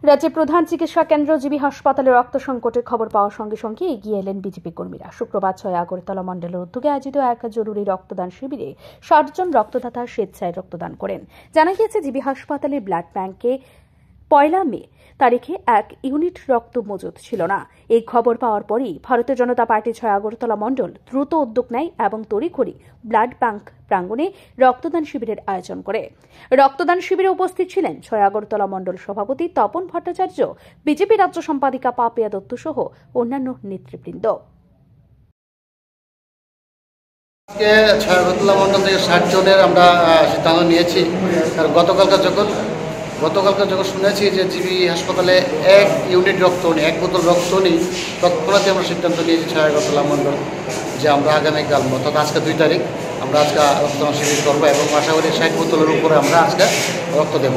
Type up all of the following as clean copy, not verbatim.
রাজ্যে প্রধান চিকিৎসা কেন্দ্র জিবি হাসপাতালে রক্ত সংকটের খবর পাওয়ার সঙ্গে সঙ্গে এগিয়ে এলেন বিজেপি কর্মীরা। শুক্রবার 6 আগরতলা মণ্ডলের উদ্যোগে আয়োজিত এক জরুরি রক্তদান শিবিরে 60 জন রক্তদাতা স্বেচ্ছায় রক্তদান করেন। জানা গিয়েছে, জিবি হাসপাতালের ব্লাড ব্যাংকে 1 মে তারিখে 1 ইউনিট রক্ত মজুদ ছিল না। এই খবর পাওয়ার পরই ভারতীয় জনতা পার্টি 6 আগরতলা মণ্ডল দ্রুত উদ্যোগ নেয় এবং তড়িঘড়ি ব্লাড ব্যাংক প্রাঙ্গণে রক্তদান শিবিরের আয়োজন করে। রক্তদান শিবিরে উপস্থিত ছিলেন 6 আগরতলা মণ্ডল সভাপতি তপন ভট্টাচার্য, বিজেপি রাজ্য সম্পাদিকা পাপিয়া দত্ত সহ অন্যান্য নেতৃবৃন্দ। আজকে 6 আগরতলা মণ্ডল থেকে 60 জনের আমরা সিদ্ধান্ত নিয়েছি। কারণ গতকালকে যখন শুনেছি যে জিবি হাসপাতালে 1 ইউনিট রক্ত নেই, 1 বোতল রক্ত নেই, তৎক্ষণাৎ আমরা সিদ্ধান্ত নিয়েছি 6 আগরতলা মণ্ডল যে আমরা আগামীকাল অর্থাৎ আজকে 2 তারিখ আমরা আজকে রক্তদান শিবির করবো এবং আশা করি 60 বোতলের উপরে আমরা আজকে রক্ত দেব।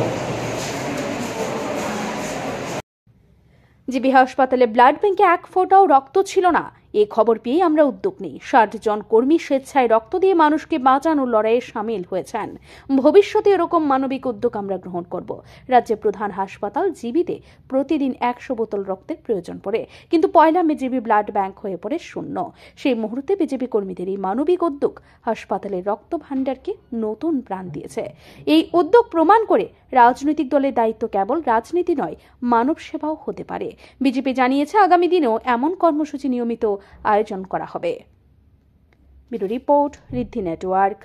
জিবি হাসপাতালে ব্লাড ব্যাংকে 1 ফোঁটাও রক্ত ছিল না। এই খবর পেয়ে আমরা উদ্যোগ নিই। 60 জন কর্মী স্বেচ্ছায় রক্ত দিয়ে মানুষকে বাঁচানোর লড়াইয়ে সামিল হয়েছেন। ভবিষ্যতে এরকম মানবিক উদ্যোগ আমরা গ্রহণ করব। রাজ্যের প্রধান হাসপাতাল জিবিতে প্রতিদিন 100 বোতল রক্তের প্রয়োজন পড়ে, কিন্তু 1 মে জিবি ব্লাড ব্যাংক হয়ে পড়ে শূন্য। সেই মুহূর্তে বিজেপি কর্মীদের এই মানবিক উদ্যোগ হাসপাতালের রক্ত ভাণ্ডারকে নতুন প্রাণ দিয়েছে। এই উদ্যোগ প্রমাণ করে রাজনৈতিক দলের দায়িত্ব কেবল রাজনীতি নয়, মানব সেবাও হতে পারে। বিজেপি জানিয়েছে, আগামী দিনেও এমন কর্মসূচি নিয়মিত আয়োজন করা হবে। ব্যুরো রিপোর্ট, ঋদ্ধি নেটওয়ার্ক।